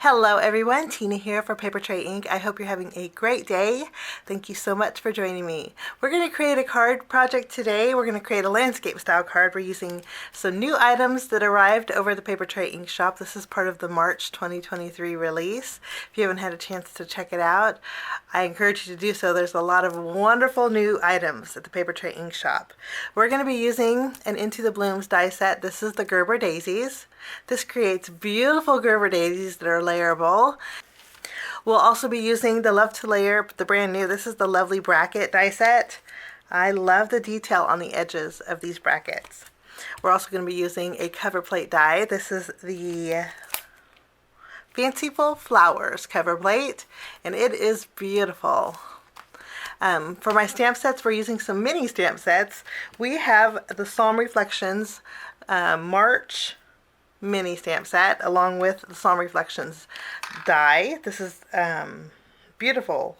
Hello everyone, Tina here for Papertrey Inc. I hope you're having a great day. Thank you so much for joining me. We're going to create a card project today. We're going to create a landscape style card. We're using some new items that arrived over the Papertrey Inc. shop. This is part of the March 2023 release. If you haven't had a chance to check it out, I encourage you to do so. There's a lot of wonderful new items at the Papertrey Inc. shop. We're going to be using an Into the Blooms die set. This is the Gerber Daisies. This creates beautiful Gerber daisies that are layerable. We'll also be using the Love to Layer, the brand new. This is the Lovely Bracket die set. I love the detail on the edges of these brackets. We're also going to be using a cover plate die. This is the Fanciful Flowers cover plate, and it is beautiful. For my stamp sets, we're using some mini stamp sets. We have the Psalm Reflections March mini stamp set along with the Psalm Reflections die. This is beautiful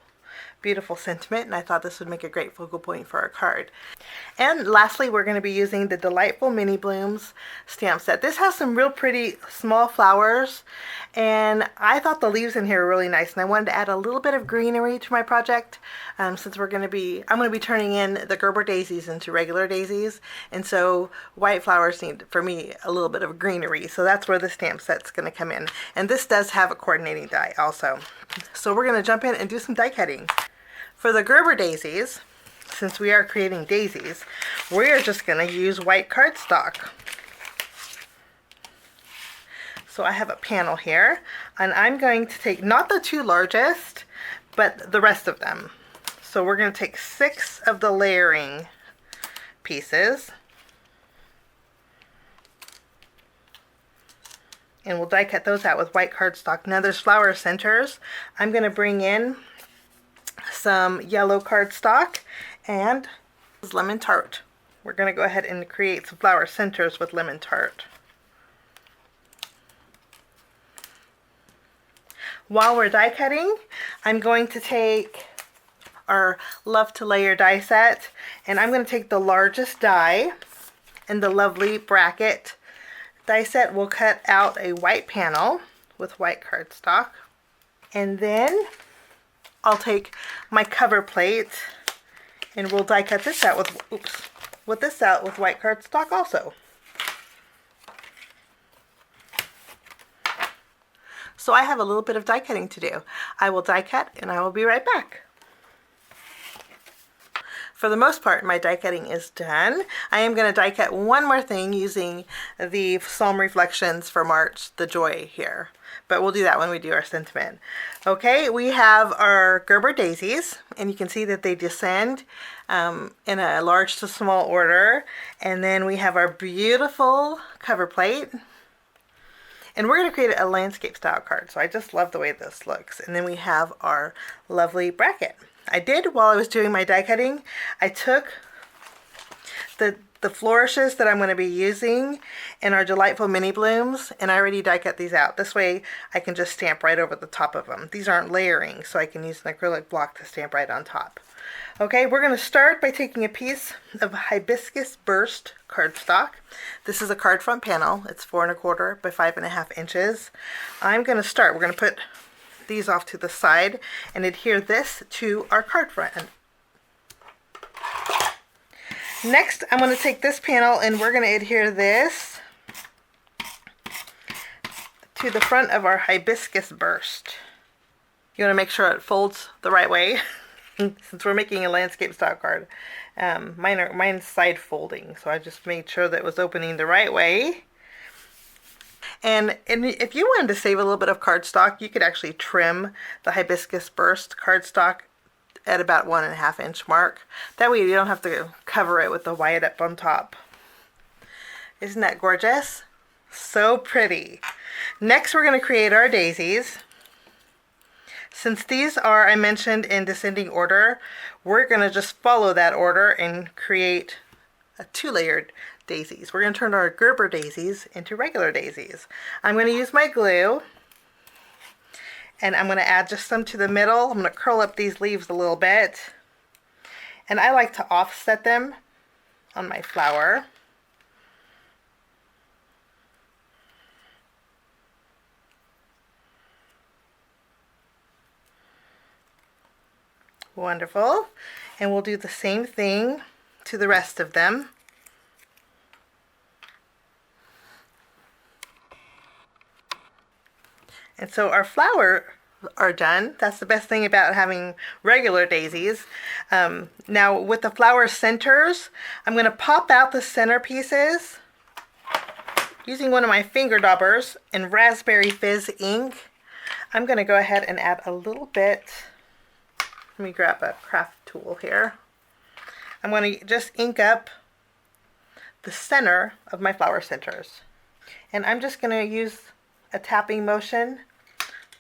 sentiment, and I thought this would make a great focal point for our card. And lastly, we're going to be using the Delightful Mini Blooms stamp set. This has some real pretty small flowers, and I thought the leaves in here were really nice, and I wanted to add a little bit of greenery to my project since I'm going to be turning in the Gerber daisies into regular daisies, and so white flowers need, for me, a little bit of greenery, so that's where the stamp set's going to come in. And this does have a coordinating die also. So we're going to jump in and do some die cutting. For the Gerber daisies, since we are creating daisies, we're just going to use white cardstock. So I have a panel here, and I'm going to take not the two largest, but the rest of them. So we're going to take 6 of the layering pieces, and we'll die cut those out with white cardstock. Now there's flower centers. I'm going to bring in some yellow cardstock and lemon tart. We're going to go ahead and create some flower centers with lemon tart. While we're die cutting, I'm going to take our Love to Layer die set, and I'm going to take the largest die in the Lovely Bracket die set. We'll cut out a white panel with white cardstock, and then I'll take my cover plate and we'll die cut this out with white cardstock also. So I have a little bit of die cutting to do. I will die cut and I will be right back. For the most part, my die cutting is done. I am going to die cut one more thing using the Psalm Reflections for March, the Joy here. But we'll do that when we do our sentiment. Okay, we have our Gerber daisies, and you can see that they descend in a large to small order. And then we have our beautiful cover plate. And we're going to create a landscape style card. So I just love the way this looks. And then we have our lovely bracket. I did, while I was doing my die cutting, I took the flourishes that I'm going to be using in our Delightful Mini Blooms, and I already die cut these out. This way I can just stamp right over the top of them. These aren't layering, so I can use an acrylic block to stamp right on top. Okay, we're going to start by taking a piece of Hibiscus Burst cardstock. This is a card front panel. It's 4 1/4 by 5.5 inches. We're going to put these off to the side and adhere this to our card front. Next, I'm going to take this panel and we're going to adhere this to the front of our Hibiscus Burst. You want to make sure it folds the right way since we're making a landscape style card. Mine's side folding, so I just made sure that it was opening the right way. And if you wanted to save a little bit of cardstock, you could actually trim the Hibiscus Burst cardstock at about 1.5 inch mark. That way you don't have to cover it with the white up on top. Isn't that gorgeous? So pretty. Next, we're going to create our daisies. Since these are, I mentioned, in descending order, we're going to just follow that order and create a 2-layered daisies. We're going to turn our Gerber daisies into regular daisies. I'm going to use my glue, and I'm going to add just some to the middle. I'm going to curl up these leaves a little bit, and I like to offset them on my flower. Wonderful. And we'll do the same thing to the rest of them. And so our flowers are done. That's the best thing about having regular daisies. Now with the flower centers, I'm going to pop out the center pieces using one of my finger daubers in Raspberry Fizz ink. I'm going to go ahead and add a little bit. Let me grab a craft tool here. I'm going to just ink up the center of my flower centers. And I'm just going to use a tapping motion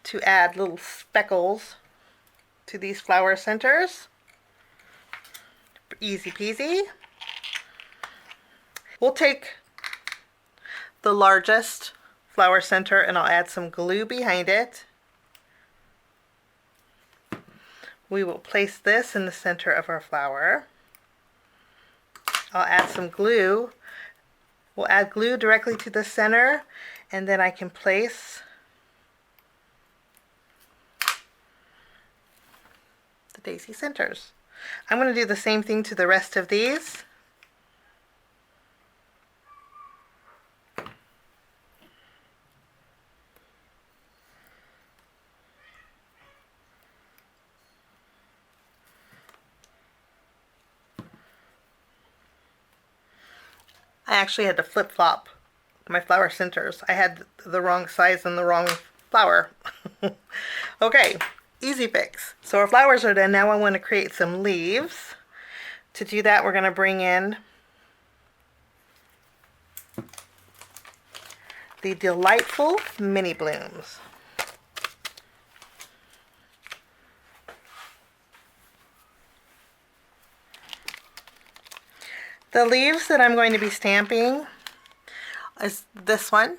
to add little speckles to these flower centers. Easy peasy. We'll take the largest flower center and I'll add some glue behind it. We will place this in the center of our flower. I'll add some glue. We'll add glue directly to the center, and then I can place the daisy centers. I'm going to do the same thing to the rest of these. I actually had to flip-flop my flower centers. I had the wrong size and the wrong flower. Okay, easy fix. So our flowers are done. Now I want to create some leaves. To do that, we're going to bring in the delightful mini blooms. The leaves that I'm going to be stamping is this one,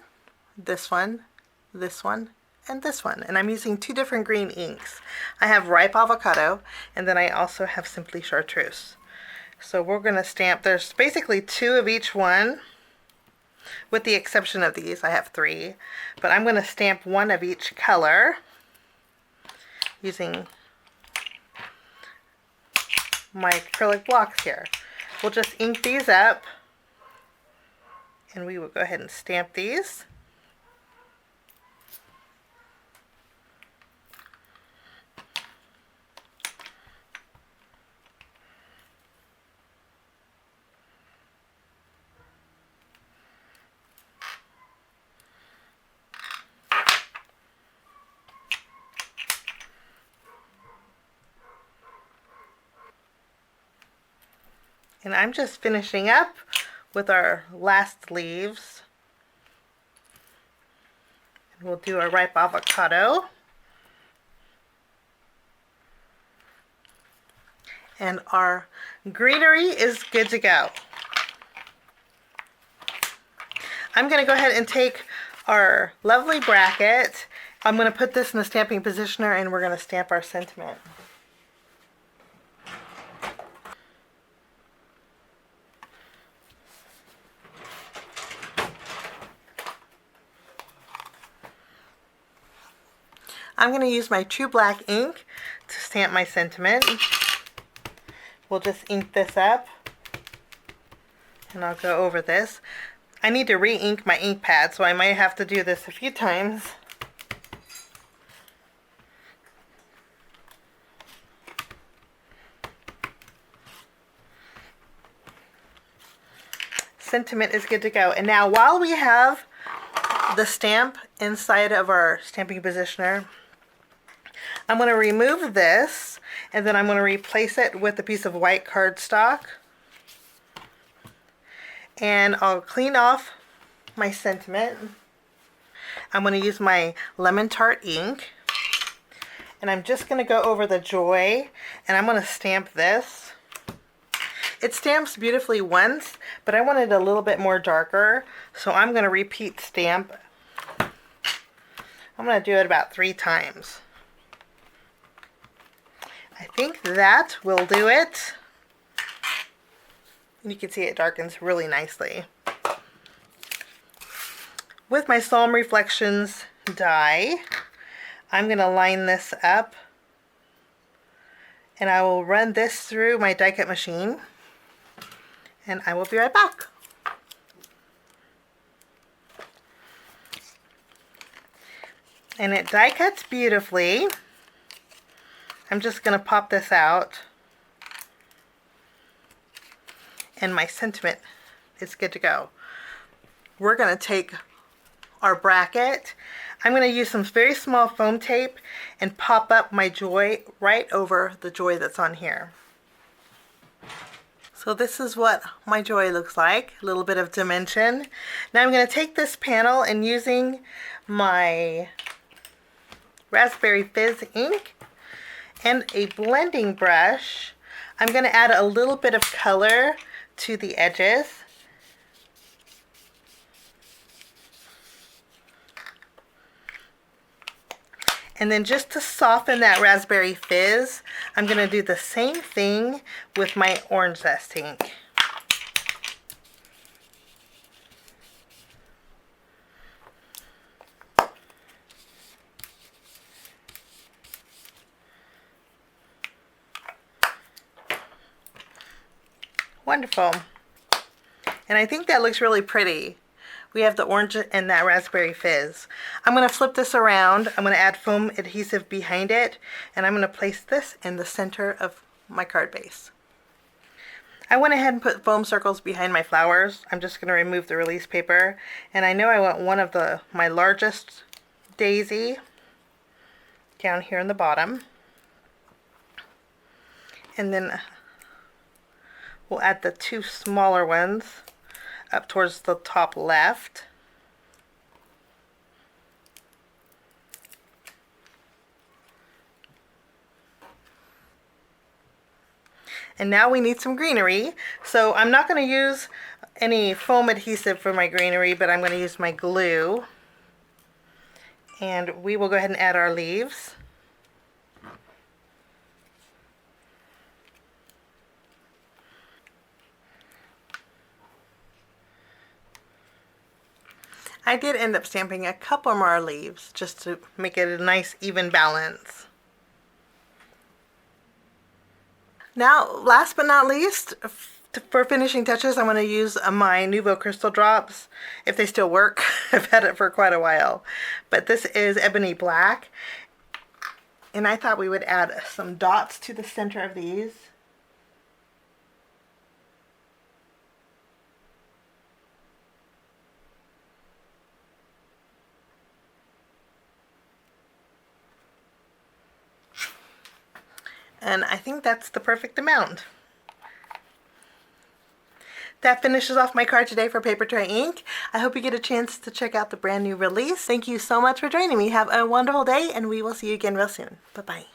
this one, this one, and this one. And I'm using two different green inks. I have ripe avocado, and then I also have simply chartreuse. So we're going to stamp, there's basically two of each one, with the exception of these. I have three, but I'm going to stamp one of each color using my acrylic blocks here. We'll just ink these up, and we will go ahead and stamp these. And I'm just finishing up with our last leaves. And we'll do our ripe avocado. And our greenery is good to go. I'm going to go ahead and take our lovely bracket. I'm going to put this in the stamping positioner, and we're going to stamp our sentiment. I'm going to use my true black ink to stamp my sentiment. We'll just ink this up, and I'll go over this. I need to re-ink my ink pad, so I might have to do this a few times. Sentiment is good to go. And now while we have the stamp inside of our stamping positioner, I'm going to remove this, and then I'm going to replace it with a piece of white cardstock. And I'll clean off my sentiment. I'm going to use my lemon Tart ink, and I'm just going to go over the joy, and I'm going to stamp this. It stamps beautifully once, but I want it a little bit more darker, so I'm going to repeat stamp. I'm going to do it about 3 times. I think that will do it. And you can see it darkens really nicely. With my Psalm Reflections die, I'm going to line this up And I will run this through my die cut machine, and I will be right back. And it die cuts beautifully. I'm just going to pop this out, and my sentiment is good to go. We're going to take our bracket. I'm going to use some very small foam tape and pop up my joy right over the joy that's on here. So this is what my joy looks like, a little bit of dimension. Now I'm going to take this panel, and using my Raspberry Fizz ink and a blending brush, I'm going to add a little bit of color to the edges. And then just to soften that Raspberry Fizz, I'm going to do the same thing with my orange Zest ink. Wonderful. And I think that looks really pretty. We have the orange and that Raspberry Fizz. I'm going to flip this around. I'm going to add foam adhesive behind it, and I'm going to place this in the center of my card base. I went ahead and put foam circles behind my flowers. I'm just going to remove the release paper, and I know I want one of my largest daisy down here in the bottom, and then we'll add the two smaller ones up towards the top left. And now we need some greenery. So I'm not going to use any foam adhesive for my greenery, but I'm going to use my glue. And we will go ahead and add our leaves. I did end up stamping a couple more leaves just to make it a nice even balance. Now, last but not least, for finishing touches, I'm going to use my Nuvo crystal drops, if they still work. I've had it for quite a while. But this is ebony black, and I thought we would add some dots to the center of these. And I think that's the perfect amount. That finishes off my card today for Papertrey ink. I hope you get a chance to check out the brand new release. Thank you so much for joining me. Have a wonderful day, and we will see you again real soon. Bye-bye.